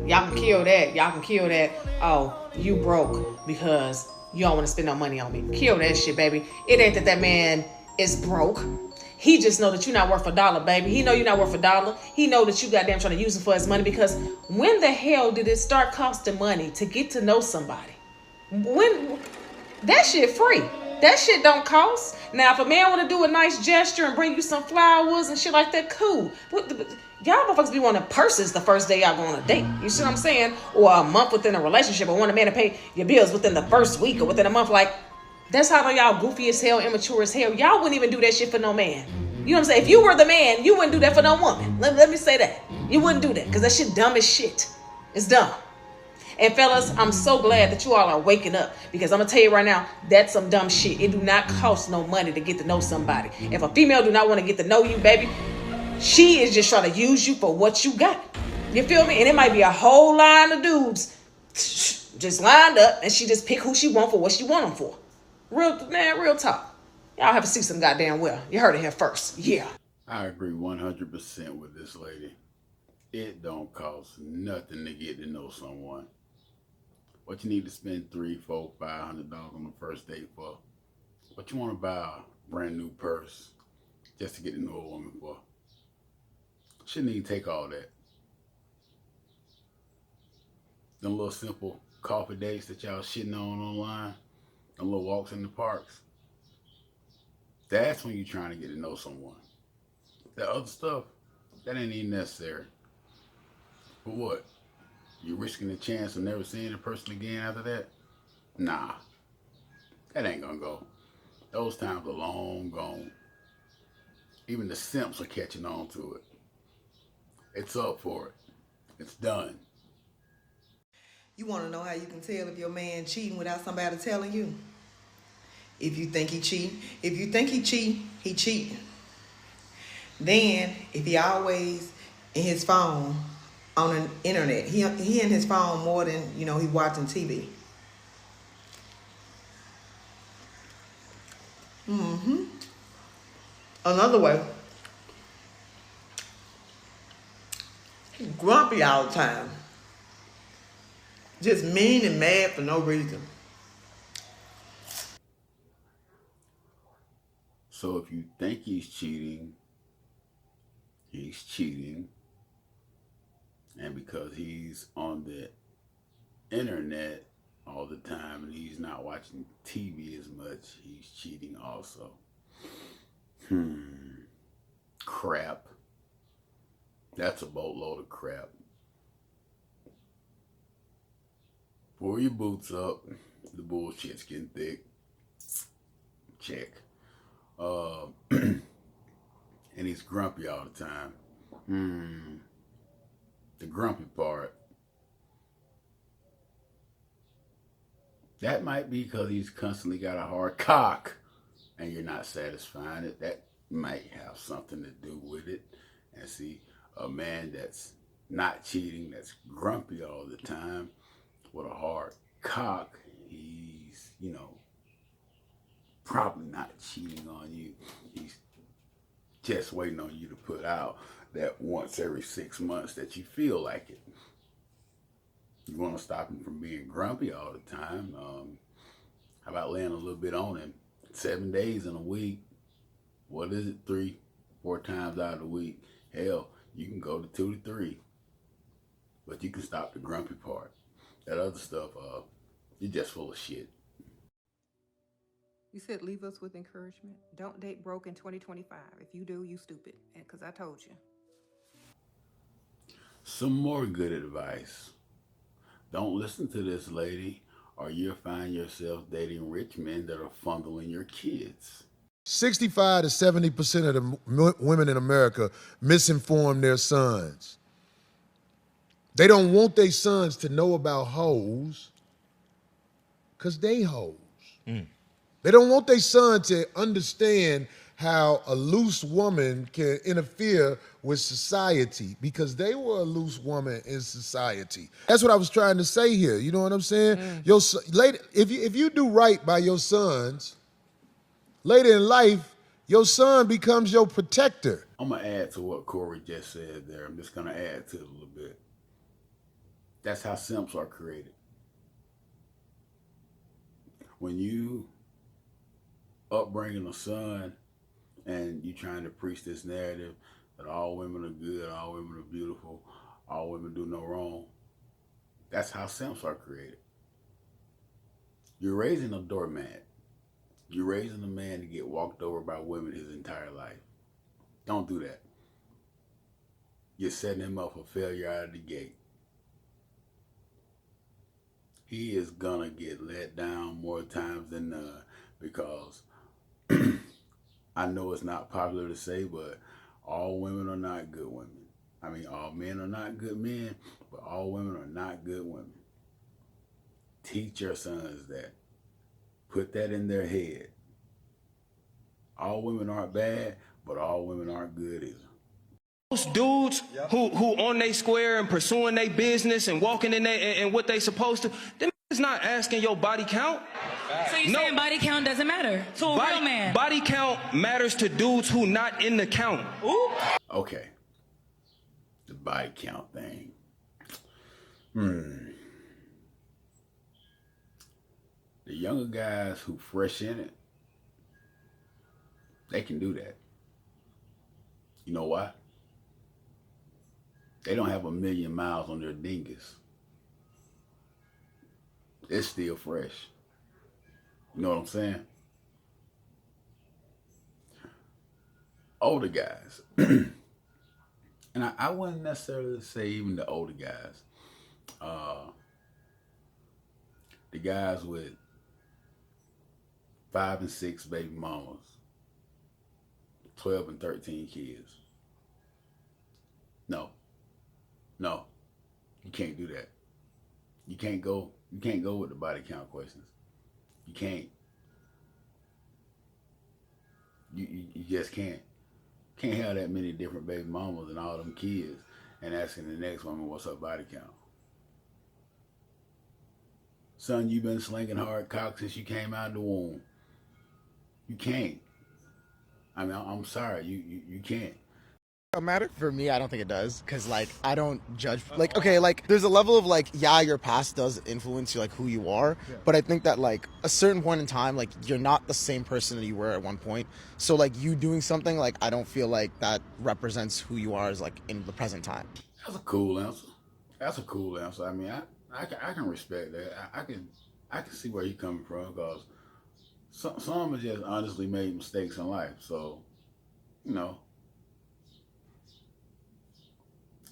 Y'all can kill that. Y'all can kill that. Oh, you broke because you don't want to spend no money on me. Kill that shit, baby. It ain't that man is broke. He just know that you're not worth a dollar, baby. He know you're not worth a dollar. He know that you goddamn trying to use it for his money, because when the hell did it start costing money to get to know somebody? When that shit free. That shit don't cost. Now, if a man want to do a nice gesture and bring you some flowers and shit like that, cool. Y'all motherfuckers be wanting purses the first day y'all go on a date. You see what I'm saying? Or a month within a relationship, or want a man to pay your bills within the first week or within a month. Like, that's how y'all goofy as hell, immature as hell. Y'all wouldn't even do that shit for no man. You know what I'm saying? If you were the man, you wouldn't do that for no woman. Let me say that. You wouldn't do that, because that shit dumb as shit. It's dumb. And fellas, I'm so glad that you all are waking up, because I'm gonna tell you right now, that's some dumb shit. It do not cost no money to get to know somebody. If a female do not want to get to know you, baby, she is just trying to use you for what you got. You feel me? And it might be a whole line of dudes just lined up, and she just pick who she want for what she want them for. Real talk. Y'all have to see some goddamn well. You heard it here first. Yeah. I agree 100% with this lady. It don't cost nothing to get to know someone. What you need to spend $300, $400, $500 on the first date for? What you want to buy a brand new purse just to get to know a woman for? Shouldn't even take all that. Them little simple coffee dates that y'all shitting on online, them little walks in the parks. That's when you're trying to get to know someone. That other stuff, that ain't even necessary. But what? You risking the chance of never seeing a person again after that? Nah, that ain't gonna go. Those times are long gone. Even the simps are catching on to it. It's up for it. It's done. You want to know how you can tell if your man cheating without somebody telling you? If you think he cheating, he cheating. Then, if he always in his phone on the internet, he in his phone more than, he watching TV. Another way, he grumpy all the time. Just mean and mad for no reason. So if you think he's cheating. And because he's on the internet all the time and he's not watching TV as much, he's cheating also. Crap. That's a boatload of crap. Pull your boots up. The bullshit's getting thick. Check. And he's grumpy all the time. The grumpy part. That might be because he's constantly got a hard cock and you're not satisfying it. That might have something to do with it. And see, a man that's not cheating, that's grumpy all the time with a hard cock, he's, probably not cheating on you. He's just waiting on you to put out that once every 6 months that you feel like it. You want to stop him from being grumpy all the time. How about laying a little bit on him? 7 days in a week. What is it? 3, 4 times out of the week. Hell, you can go to 2 to 3. But you can stop the grumpy part. That other stuff, you're just full of shit. You said leave us with encouragement. Don't date broke in 2025. If you do, you stupid. Because I told you. Some more good advice. Don't listen to this lady, or you'll find yourself dating rich men that are fondling your kids. 65 to 70% of the women in America misinform their sons. They don't want their sons to know about hoes because they hoes. They don't want their son to understand how a loose woman can interfere with society because they were a loose woman in society. That's what I was trying to say here. You know what I'm saying? If you do right by your sons, later in life, your son becomes your protector. I'm going to add to what Corey just said there. I'm just going to add to it a little bit. That's how simps are created. When you upbringing a son and you trying to preach this narrative that all women are good, all women are beautiful, all women do no wrong, that's how simps are created. You're raising a doormat. You're raising a man to get walked over by women his entire life. Don't do that. You're setting him up for failure out of the gate. He is gonna get let down more times than none because I know it's not popular to say, but all women are not good women. I mean, all men are not good men, but all women are not good women. Teach your sons that. Put that in their head. All women aren't bad, but all women aren't good either. Those dudes who on they square and pursuing their business and walking in there and what they supposed to, them is not asking your body count. So you saying body count doesn't matter to a real man? Body count matters to dudes who not in the count. Ooh. Okay. The body count thing. The younger guys who fresh in it, they can do that. You know why? They don't have 1,000,000 miles on their dingus. It's still fresh. You know what I'm saying? Older guys. And I wouldn't necessarily say even the older guys. The guys with 5 and 6 baby mamas, 12 and 13 kids. No, you can't do that. You can't go with the body count questions. You can't. You just can't. Can't have that many different baby mamas and all them kids and asking the next woman what's her body count. Son, you've been slinging hard cock since you came out of the womb. You can't. I mean, I'm sorry, you can't. Matter for me, I don't think it does, because like I don't judge. Like, okay, like there's a level of like, yeah, your past does influence you, like who you are, but I think that like a certain point in time, like you're not the same person that you were at one point. So like you doing something, like I don't feel like that represents who you are as like in the present time. That's a cool answer. That's a cool answer. I mean, I can respect that. I can see where you're coming from, because some have just honestly made mistakes in life. So, you know,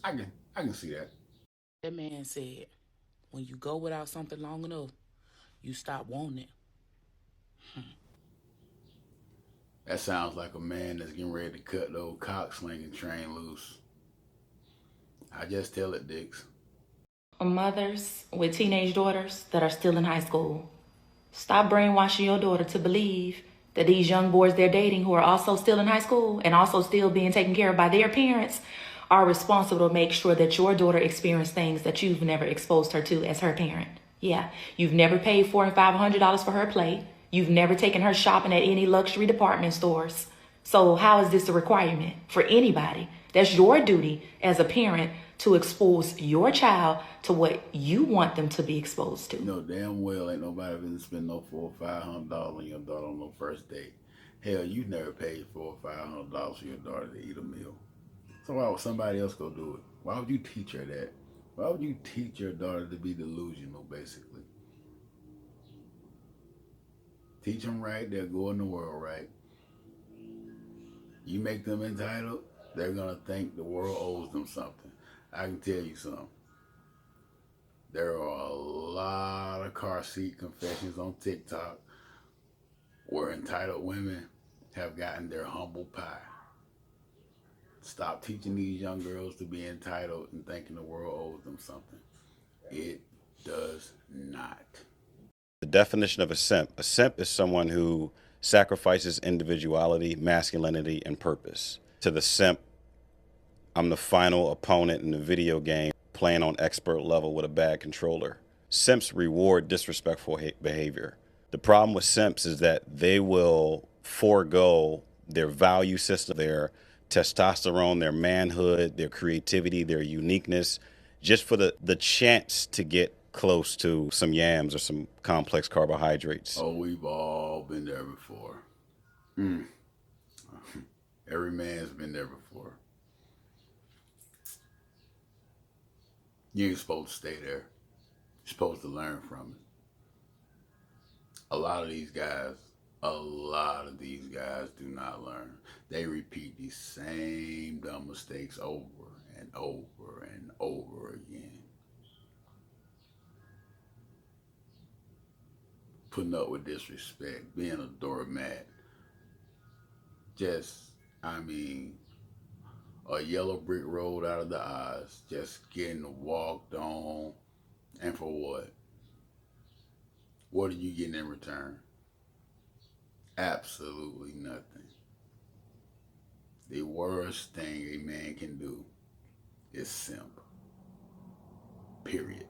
I can see that. That man said, when you go without something long enough, you stop wanting it. That sounds like a man that's getting ready to cut the old cock slinging train loose. I just tell it, Dix. Mothers with teenage daughters that are still in high school, stop brainwashing your daughter to believe that these young boys they're dating who are also still in high school and also still being taken care of by their parents are responsible to make sure that your daughter experienced things that you've never exposed her to as her parent. Yeah, you've never paid $400 and $500 for her plate. You've never taken her shopping at any luxury department stores. So how is this a requirement for anybody? That's your duty as a parent to expose your child to what you want them to be exposed to. You know damn well ain't nobody gonna spend no $400 or $500 on your daughter on no first date. Hell, you never paid $400 or $500 for your daughter to eat a meal. So why would somebody else go do it? Why would you teach her that? Why would you teach your daughter to be delusional, basically? Teach them right, they'll go in the world right. You make them entitled, they're gonna think the world owes them something. I can tell you something. There are a lot of car seat confessions on TikTok where entitled women have gotten their humble pie. Stop teaching these young girls to be entitled and thinking the world owes them something. It does not. The definition of a simp is someone who sacrifices individuality, masculinity, and purpose. To the simp, I'm the final opponent in the video game playing on expert level with a bad controller. Simps reward disrespectful behavior. The problem with simps is that they will forego their value system, their testosterone, their manhood, their creativity, their uniqueness, just for the chance to get close to some yams or some complex carbohydrates. Oh, we've all been there before. Every man's been there before. You ain't supposed to stay there. You're supposed to learn from it. A lot of these guys do not learn. They repeat these same dumb mistakes over and over and over again. Putting up with disrespect, being a doormat. A yellow brick road out of the eyes, just getting walked on. And for what? What are you getting in return? Absolutely nothing. The worst thing a man can do is simp. Period.